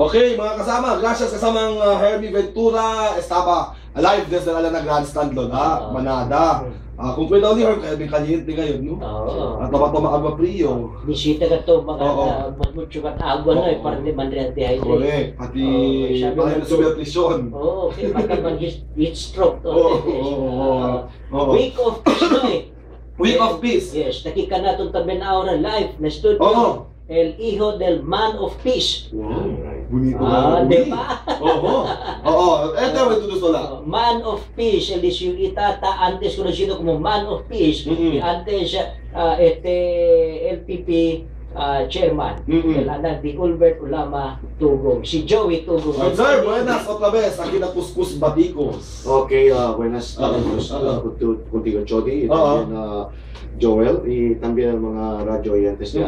Okay, mga kasama, gracias kasamang Herbie Ventura, estaba alive desde na grandstand lo na, Manada. Kung pwede ulit, Herbie Caliente ngayon, no? Oo. At tama agwa priyo. Bisita ka to, mga mucho kat agwa na, para di man rin dehydrate. Correct, pati paano na subnutrition. Oo, okay, baka mag-heat stroke to. Week of Peace no eh. Week of Peace. Yes, nakika na itong tabi na live na studio. El Hijo del Man of Peace. Wow, bonito. Diba? Ito may tutos wala. Man of Peace, el yung itata antes conocido como Man of Peace, y antes LPP chairman, el anak di Ulbert Ulama Tugong, si Joey Tugong. Sir, buenas otra vez, aquí na Kuskus Baticos. Okay, buenas tardes contigo, Chody, y también Joel, y también ang mga radyo oyentes niya.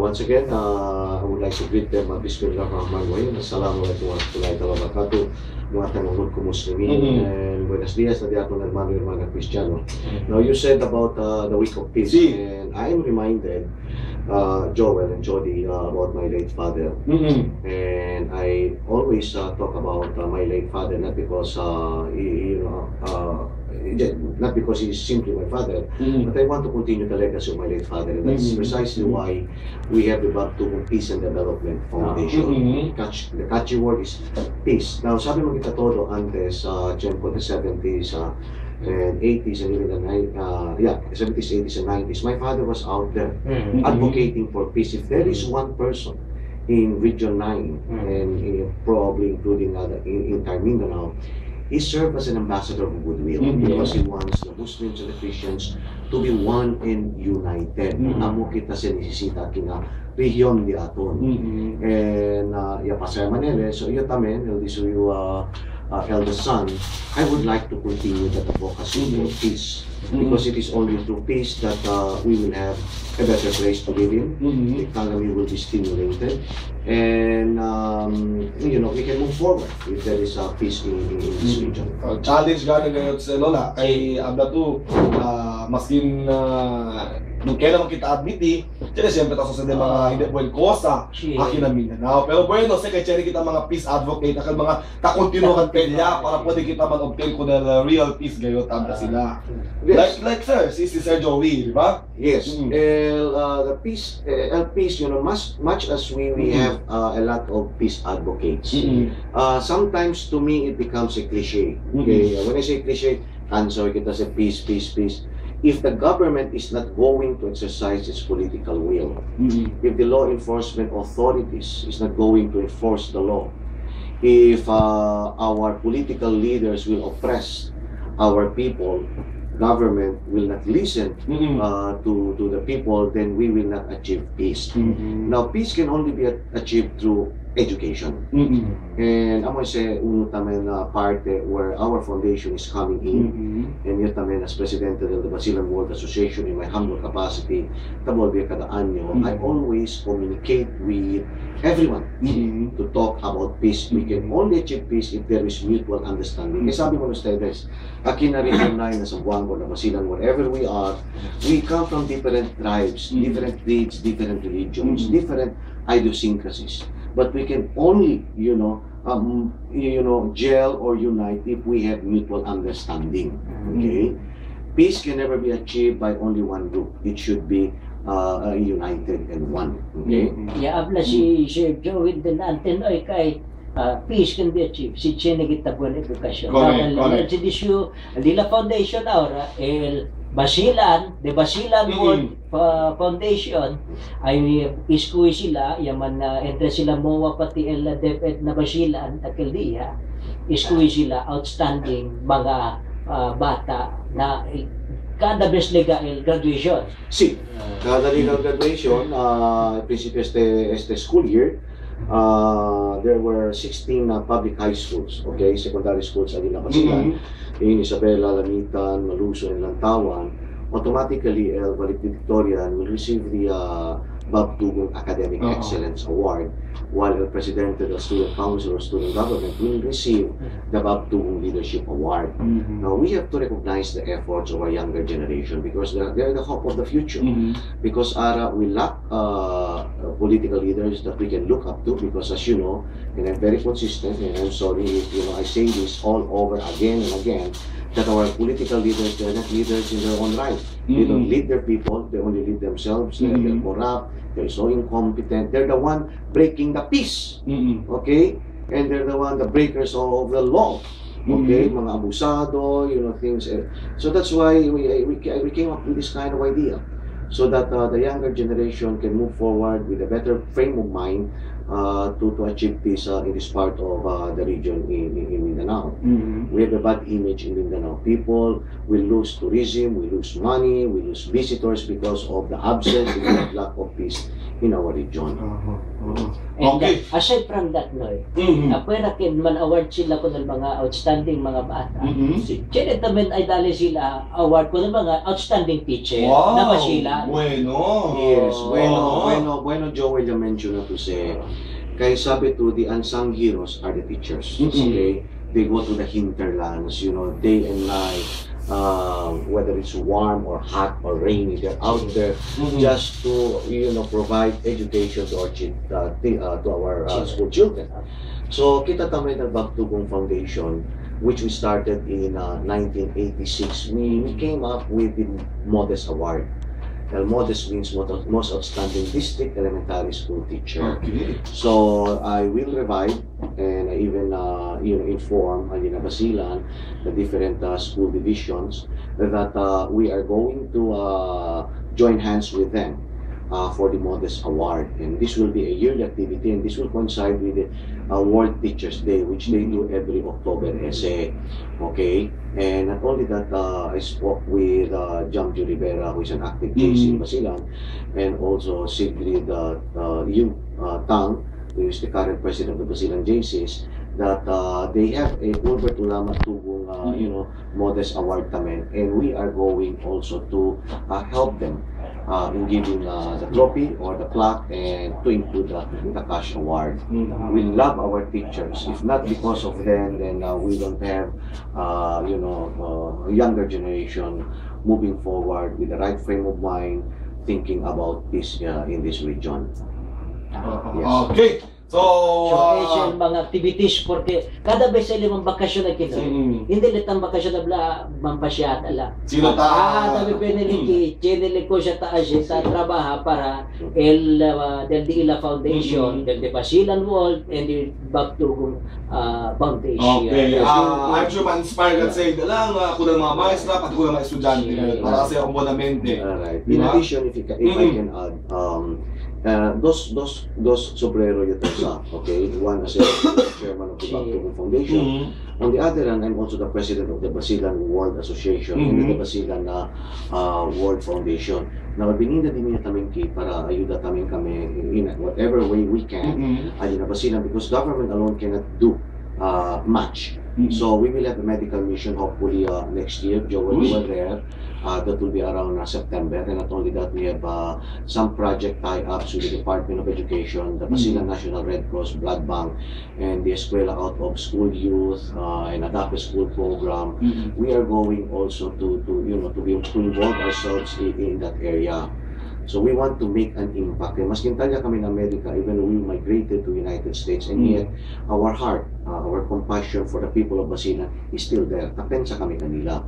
Once again, I would like to greet them, Bismillahirrahmanirrahim, Assalamualaikum warahmatullahi wabarakatuh, mga tanunod ko Muslimin, and buenos dias na di ako hermano Cristiano. Now, you said about the week of peace, and I am reminded, Joel and Jody, about my late father. And I always talk about my late father, not because not because he is simply my father, but I want to continue the legacy of my late father, and that's precisely why we have the Baptugong Peace and Development Foundation. The catchy word is peace. Now, sabi mo kita todo antes, tiempo the 70s and 80s and even the 70s, 80s and 90s, my father was out there advocating for peace. If there is one person in Region 9 and probably including in Mindanao, he served as an ambassador of goodwill because he wants the Muslims and the Christians to be one and united. Amo kita sinisita kina region di aton. And pasaya Manila, so iyo tamen, this you eldest son, I would like to continue that advocacy for peace, because it is only through peace that we will have a better place to live in. The economy will be stimulated, and we can move forward if there is peace in this region. Challenge gani ngayon sa Lola kay abla to maskin nung kailan kita admiti, siyempre taso sa mga hindi buwan kosa akin na Mindanao. Pero bueno, sa kay kita mga peace advocate, akal mga takontinuhan kaya para pwede kita mag-obtain ko na real peace gayon tanda sila. Like sir, si Sir Joey, di ba? Yes. The peace, peace, much as we have a lot of peace advocates. Sometimes to me it becomes a cliche. Okay, when I say cliche, answer kita sa peace, peace, peace. If the government is not going to exercise its political will, if the law enforcement authorities is not going to enforce the law, if our political leaders will oppress our people, government will not listen to the people, then we will not achieve peace. Now, peace can only be achieved through education. And I'm going to say, uno tamen parte where our foundation is coming in, and yun tamen as Presidente del Basilan World Association, in my humble capacity, tabolbi kada anyo, I always communicate with everyone to talk about peace. We can only achieve peace if there is mutual understanding. Kaya sabi mo na ustedes, aquí na rin yung na sa Buango, na Basilan, wherever we are, we come from different tribes, different creeds, different religions, different idiosyncrasies. But we can only, gel or unite if we have mutual understanding. Okay, peace can never be achieved by only one group. It should be united and one. Okay. Abla si Joey din natin ay kay peace can be achieved. Si Chene kita buwan edukasyon. Correct. Si Disyo, Lila Foundation ahora, el Basilan, the Basilan World Foundation ay iskuwi sila, yaman na entre sila MOA pati el DepEd na Basilan, takil diya, iskuwi sila outstanding mga bata na kada best legal graduation. Sí, cada legal graduation, principio este school year, there were 16 public high schools, okay, secondary schools ay Basilan, in Isabela, Lamitan, Maluso, and Lantawan. Automatically, El Valedictorian will receive the Bob Tugong Academic Excellence Award, while the President of the Student Council or Student Government will receive the Bob Tugong Leadership Award. Now, we have to recognize the efforts of our younger generation because they're the hope of the future. Because we lack political leaders that we can look up to, because as you know, and I'm very consistent, and I'm sorry if I say this all over again and again, that our political leaders, they're not leaders in their own right. They don't lead their people, they only lead themselves. They're corrupt, they're so incompetent. They're the one breaking the peace, okay? And they're the one, the breakers of the law, okay? Mga abusado, things. So that's why we came up with this kind of idea, so that the younger generation can move forward with a better frame of mind to achieve peace in this part of the region in Mindanao. We have a bad image in Mindanao. People will lose tourism, we lose money, we lose visitors because of the absence and the lack of peace in our region. And aside from that, Noy, pwera kin man award sila ko ng mga outstanding mga bata. Kaya naman ay dali sila award ko ng mga outstanding teacher na masila. Bueno. Yes, bueno, Joel, you mentioned to say, kaya sabi to, the unsung heroes are the teachers. Okay? They go to the hinterlands, day and night. Whether it's warm or hot or rainy, they're out there just to provide education to our school children. So kita tamay ng Bagtugong Foundation, which we started in 1986. We came up with the Modest Award. Modest means most outstanding district elementary school teacher. So I will revive, and I even inform Alina Basilan, the different school divisions, that we are going to join hands with them for the Modest Award. And this will be a yearly activity, and this will coincide with the World Teachers Day, which they do every October SA. Okay? And not only that, I spoke with Jamju Rivera, who is an active case in Basilan, and also Sigrid Tang, who is the current president of the Basilan JCs, that they have a Albert Ulama Tugong Modest Award tamen, and we are going also to help them in giving the trophy or the plaque, and to include the cash award. We love our teachers. If not because of them, then we don't have younger generation moving forward with the right frame of mind, thinking about peace in this region. Yes. Okay. So, Asian mga activities, porque kada beses sila mga bakasyon na kita. Hindi litang bakasyon na bla mampasyat ala. Sino ta? Tabi peneliki, chenele ko siya taas sa trabaho para del Ila Foundation, del Basilan World, and the Bagtugong Foundation. Okay. I'm sure ma-inspire ka say, lang ako ng mga maestra, pati ko ng mga estudyante. Para kasi ako bonamente. Alright. In addition, if I can add, those sombrero you okay? One as a chairman of the Bagtugong Foundation. On the other hand, I'm also the president of the Basilan World Association and the Basilan World Foundation. Na bininda din niya taming para ayuda taming kami in whatever way we can ayuda Basilan, because government alone cannot do much. So we will have a medical mission hopefully next year. Joel, we were there. That will be around September. And not only that, we have some project tie-ups with the Department of Education, the Basilan National Red Cross Blood Bank, and the Eskwela Out of School Youth and Adapt School Program. We are going also to involve ourselves in that area. So we want to make an impact. Maskin talya kami in America, even though we migrated to United States, and yet our heart, our compassion for the people of Basilan is still there. Tapensa kami kanila.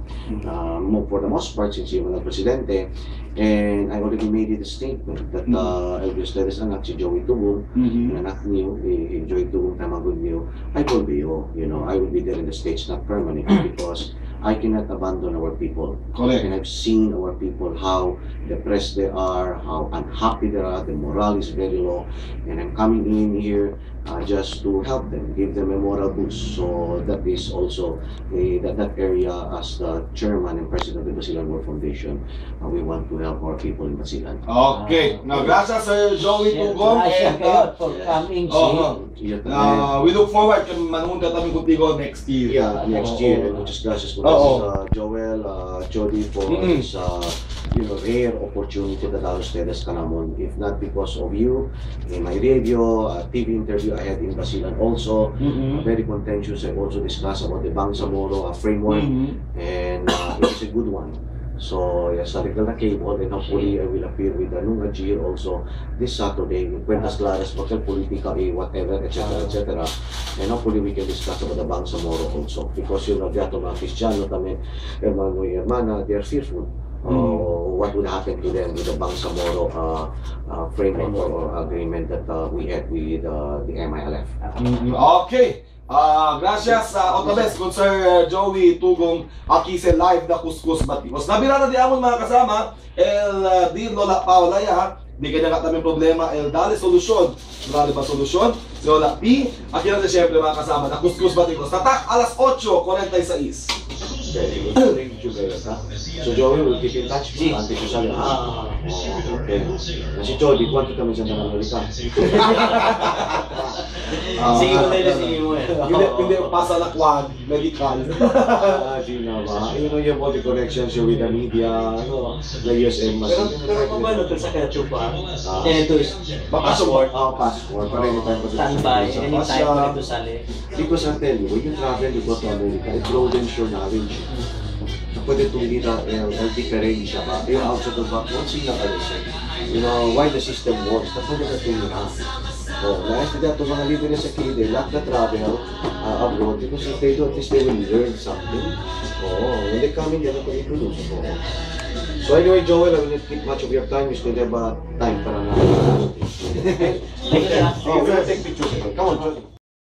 For the most part, since yung mga presidente, and I already made it a statement that Elvis Teres anak si Joey Tugong, ang anak niyo, Joey Tugong Tamagod niyo, I will be I will be there in the States, not permanently, because I cannot abandon our people. Correct. And I've seen our people, how depressed they are, how unhappy they are, the morale is very low. And I'm coming in here just to help them, give them a moral boost. So that is also that area, as the chairman and president of the Basilan World Foundation, we want to help our people in Basilan. Okay. Now, gracias Sir Joey Tugong, and for coming. we look forward kung manunta kami contigo next year. Yeah, next year. And muchas gracias po Joel, Jody, for this rare opportunity that I was Teres Kanamon. If not because of you, in my radio, TV interview I had in Basilan also, very contentious. I also discussed about the Bangsamoro framework, and it is a good one. So, historical na cable, and hopefully I will appear with Nung Ajir also this Saturday, Cuentas Claras, Hotel Politica, whatever, etc. And hopefully we can discuss about the Bangsamoro also, because yung nagyato mga Kristiyano kami, hermano y hermana, they are fearful. What would happen to them with the Bangsamoro framework or agreement that we had with the MILF. Okay. Gracias otra vez kung Sir Joey Tugong Akise live na kuskus batikos. Nabira na di amon mga kasama, di Lola Paolaya, di kanya nga tamang problema, dali solusyon. Dali ba solusyon? Si Lola P, aki na siyempre mga kasama na kuskus batikos. Tatak alas 8:46. Thank you very much. So Joey will keep in touch. Antes ko sabi, okay. Si Jody, kwanto kami sa Amerika? Sige mo tayo, sige mo Hindi pasa na quad, medical. Di na ba? Yung body connections with the media, the USM. Pero kung paano ito sa Kachupa, ito is passport. Passport. Para anytime ko standby, anytime ko ito sali. Because I tell you, when you travel, you go to America, it broadens your knowledge. Pwede itong different siya ba? Yung outside of that, once yung nakalisa, why the system works, na pwede na ito yung nais na ito mga leaders sa KD, lahat na travel abroad, because if they do, at least they will learn something. When they come in, yan ang pag-produce. So anyway, Joel, I will not keep much of your time. You still have time para na. Thank you. We're gonna take pictures. Come on, Joel.